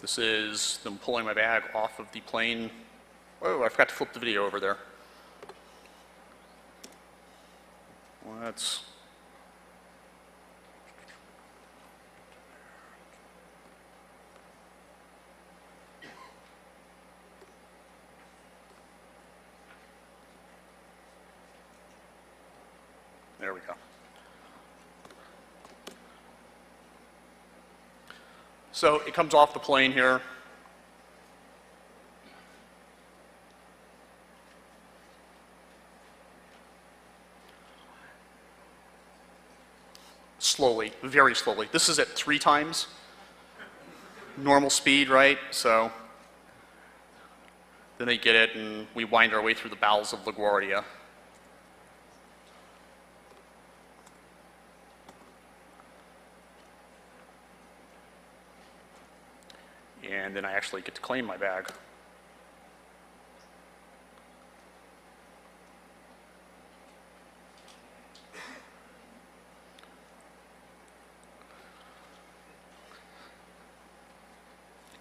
This is them pulling my bag off of the plane. Oh, I forgot to flip the video over there. There we go. So it comes off the plane here. Slowly, very slowly. This is at 3 times normal speed, right? So then they get it, and we wind our way through the bowels of LaGuardia. And then I actually get to claim my bag.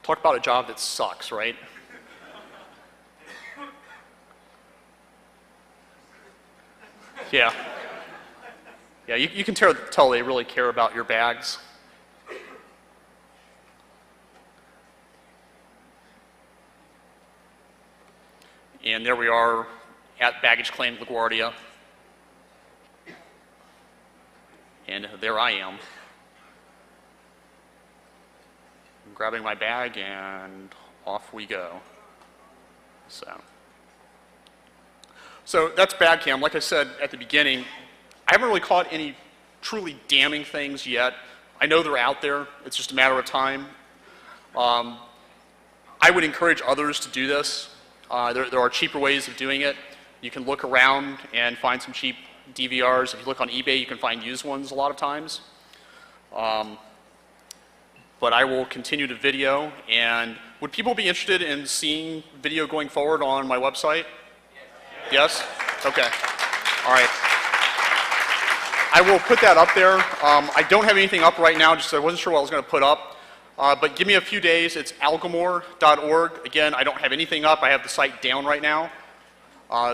Talk about a job that sucks, right? Yeah. Yeah, you can tell they really care about your bags. And there we are at baggage claim LaGuardia. And there I am. I'm grabbing my bag and off we go. So that's bag cam. Like I said at the beginning, I haven't really caught any truly damning things yet. I know they're out there. It's just a matter of time. I would encourage others to do this. There are cheaper ways of doing it. You can look around and find some cheap DVRs. If you look on eBay, you can find used ones a lot of times. But I will continue to video. And would people be interested in seeing video going forward on my website? Yes? Okay. All right. I will put that up there. I don't have anything up right now, just so I wasn't sure what I was going to put up. But give me a few days. It's algomore.org. Again, I don't have anything up. I have the site down right now.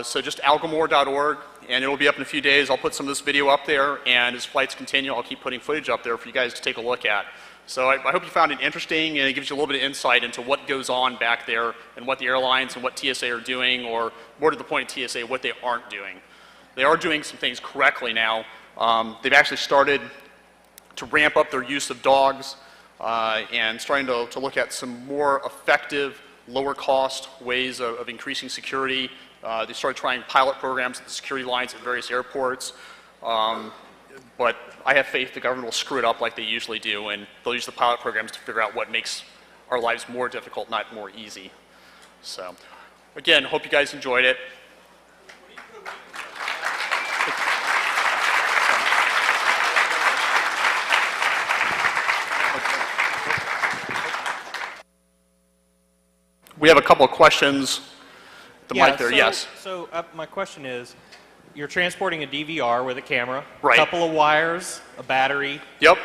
So just algomore.org, and it'll be up in a few days. I'll put some of this video up there, and as flights continue, I'll keep putting footage up there for you guys to take a look at. So I hope you found it interesting, and it gives you a little bit of insight into what goes on back there and what the airlines and what TSA are doing, or more to the point of TSA, what they aren't doing. They are doing some things correctly now. They've actually started to ramp up their use of dogs and starting to look at some more effective, lower cost ways of increasing security. They started trying pilot programs at the security lines at various airports. But I have faith the government will screw it up like they usually do, and they'll use the pilot programs to figure out what makes our lives more difficult, not more easy. So, again, hope you guys enjoyed it. We have a couple of questions. The mic there, yes. So my question is, you're transporting a DVR with a camera, right, a couple of wires, a battery. Yep.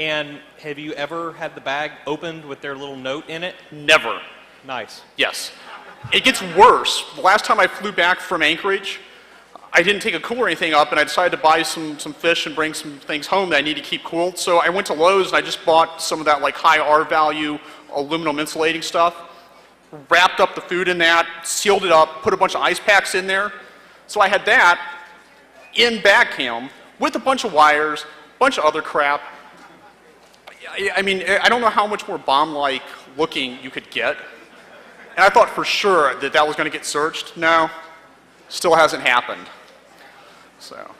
And have you ever had the bag opened with their little note in it? Never. Nice. Yes. It gets worse. The last time I flew back from Anchorage, I didn't take a cooler or anything up, and I decided to buy some fish and bring some things home that I need to keep cooled. So I went to Lowe's and I just bought some of that like high R value aluminum insulating stuff, wrapped up the food in that, sealed it up, put a bunch of ice packs in there. So I had that in bag cam with a bunch of wires, a bunch of other crap. I mean, I don't know how much more bomb-like looking you could get. And I thought for sure that that was going to get searched. No, still hasn't happened. So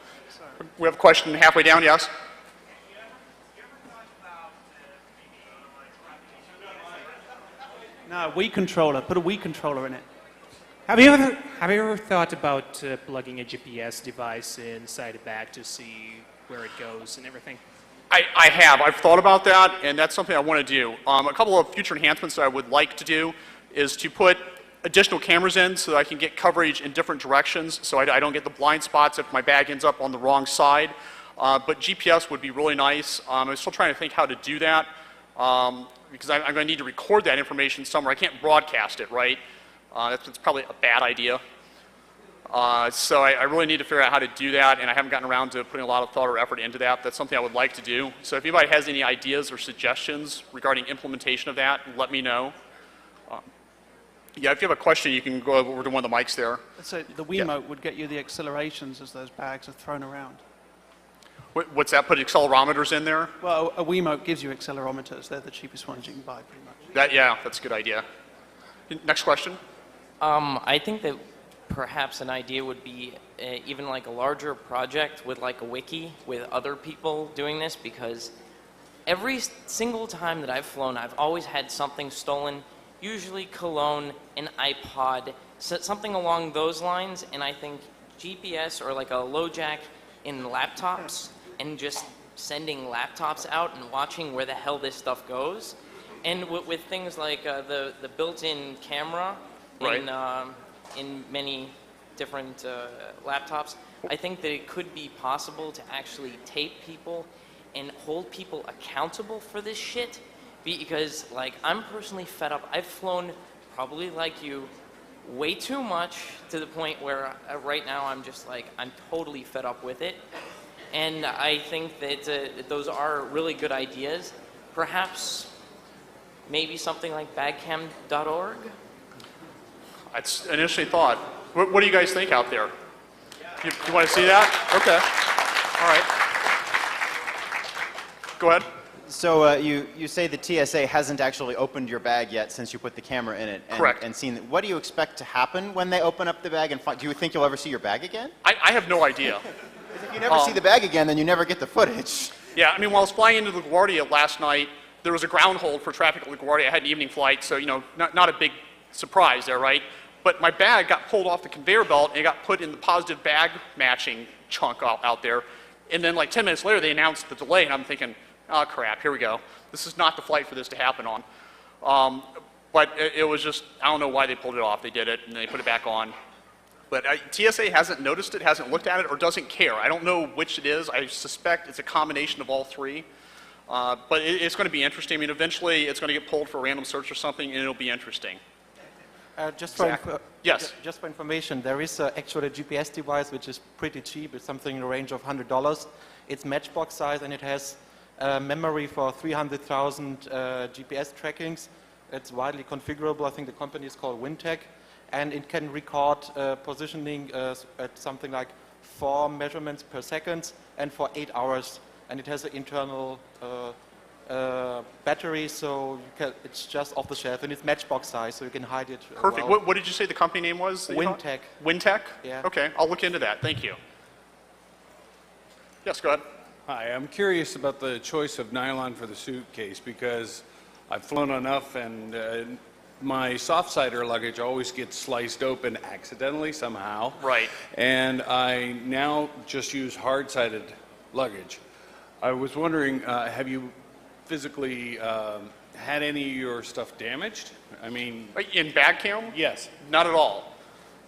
we have a question halfway down, yes? No, Wii controller. Put a Wii controller in it. Have you ever thought about plugging a GPS device inside a bag to see where it goes and everything? I have. I've thought about that, and that's something I want to do. A couple of future enhancements that I would like to do is to put additional cameras in so that I can get coverage in different directions so I don't get the blind spots if my bag ends up on the wrong side. But GPS would be really nice. I'm still trying to think how to do that. because I'm going to need to record that information somewhere. I can't broadcast it, right? That's probably a bad idea. So I really need to figure out how to do that, and I haven't gotten around to putting a lot of thought or effort into that. That's something I would like to do. So if anybody has any ideas or suggestions regarding implementation of that, let me know. Yeah, if you have a question, you can go over to one of the mics there. So the Wiimote would get you the accelerations as those bags are thrown around. What's that? Put accelerometers in there? Well, a Wiimote gives you accelerometers. They're the cheapest ones you can buy, pretty much. Yeah, that's a good idea. Next question. I think that perhaps an idea would be even like a larger project with like a wiki with other people doing this, because every single time that I've flown, I've always had something stolen, usually cologne, an iPod, something along those lines, and I think GPS or like a LoJack in laptops and just sending laptops out and watching where the hell this stuff goes. And with things like the built-in camera Right. in many different laptops, I think that it could be possible to actually tape people and hold people accountable for this shit. Because, like, I'm personally fed up. I've flown, probably like you, way too much to the point where right now I'm just like, I'm totally fed up with it. And I think that those are really good ideas. Perhaps maybe something like bagcam.org? That's an interesting thought. What do you guys think out there? You want to see that? Okay. All right. Go ahead. So you say the TSA hasn't actually opened your bag yet since you put the camera in it. And, Correct. And seen. What do you expect to happen when they open up the bag and find? Do you think you'll ever see your bag again? I have no idea. 'Cause if you never see the bag again, then you never get the footage. Yeah, I mean, while I was flying into LaGuardia last night, there was a ground hold for traffic at LaGuardia. I had an evening flight, so, you know, not a big surprise there, right? But my bag got pulled off the conveyor belt and it got put in the positive bag matching chunk out there. And then like 10 minutes later, they announced the delay, and I'm thinking, oh crap, here we go. This is not the flight for this to happen on. But it was just, I don't know why they pulled it off. They did it, and they put it back on. But TSA hasn't noticed it, hasn't looked at it, or doesn't care. I don't know which it is. I suspect it's a combination of all three. But it's going to be interesting. I mean, eventually it's going to get pulled for a random search or something, and it'll be interesting. Yes. Just for information, there is actually a GPS device which is pretty cheap. It's something in the range of $100. It's matchbox size, and it has memory for 300,000 GPS trackings. It's widely configurable. I think the company is called Wintec, and it can record positioning at something like 4 measurements per second and for 8 hours. And it has an internal battery, so it's just off the shelf, and it's matchbox size, so you can hide it. Perfect. well. What did you say the company name was? Wintec. Wintec? Yeah. Okay, I'll look into that. Thank you. Yes, go ahead. Hi, I'm curious about the choice of nylon for the suitcase, because I've flown enough, and my soft-sider luggage always gets sliced open accidentally somehow. Right. And I now just use hard-sided luggage. I was wondering, have you physically had any of your stuff damaged? I mean, In BagCam? yes, Not at all.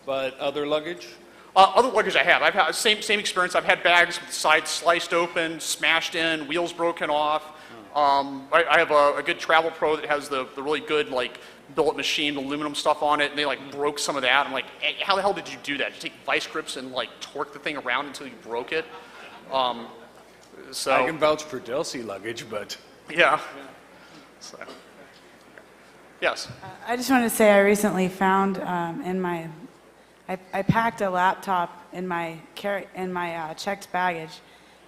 but other luggage? Other luggage I have. I've had same experience. I've had bags with sides sliced open, smashed in, wheels broken off. I have a good Travel Pro that has the really good like billet machined aluminum stuff on it, and they like broke some of that. I'm like, hey, how the hell did you do that? Did you take vice grips and like torque the thing around until you broke it? So I can vouch for Delsey luggage, but... yeah. So, yes. I just wanted to say I recently found in my, I packed a laptop in my checked baggage,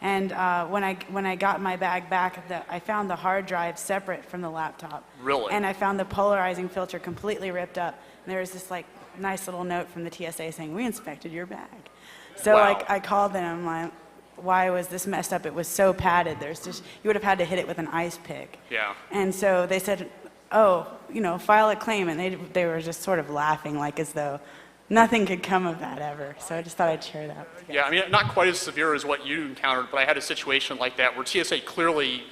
and when I got my bag back, I found the hard drive separate from the laptop. Really? And I found the polarizing filter completely ripped up. And there was this like nice little note from the TSA saying, "We inspected your bag." So Wow. like I called them, I'm like, why was this messed up? It was so padded. There's just, you would have had to hit it with an ice pick. Yeah. And so they said, oh, file a claim. And they were just sort of laughing like as though nothing could come of that ever. So I just thought I'd share that with you. Yeah, I mean, not quite as severe as what you encountered, but I had a situation like that where TSA clearly,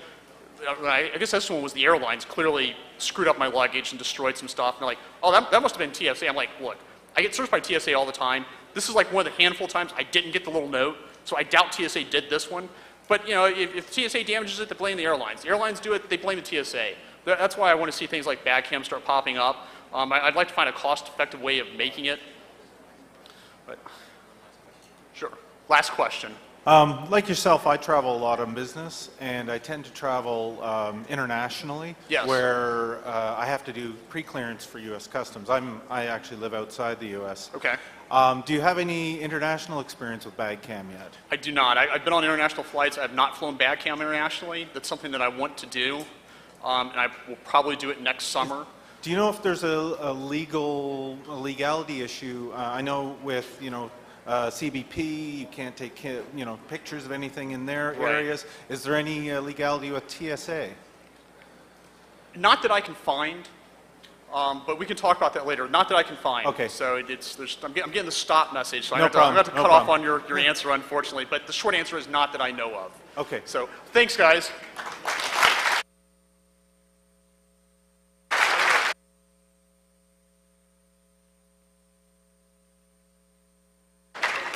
I guess this one was the airlines, clearly screwed up my luggage and destroyed some stuff. And they're like, oh, that must have been TSA. I'm like, look, I get searched by TSA all the time. This is like one of the handful of times I didn't get the little note, so I doubt TSA did this one. But, if TSA damages it, they blame the airlines. The airlines do it, they blame the TSA. That's why I want to see things like bag cams start popping up. I'd like to find a cost-effective way of making it. But, sure. Last question. Like yourself, I travel a lot on business, and I tend to travel internationally, Yes. where I have to do pre-clearance for U.S. Customs. I actually live outside the U.S. Okay. Do you have any international experience with bag cam yet? I do not. I've been on international flights. I have not flown bag cam internationally. That's something that I want to do, and I will probably do it next summer. Do you know if there's a legality issue? I know with, CBP, you can't take, pictures of anything in their Right. areas. Is there any legality with TSA? Not that I can find, but we can talk about that later. Not that I can find. Okay. So I'm getting the stop message, so No I'm going to have to problem, cut no off problem. on your answer, unfortunately. But the short answer is not that I know of. Okay. So thanks, guys.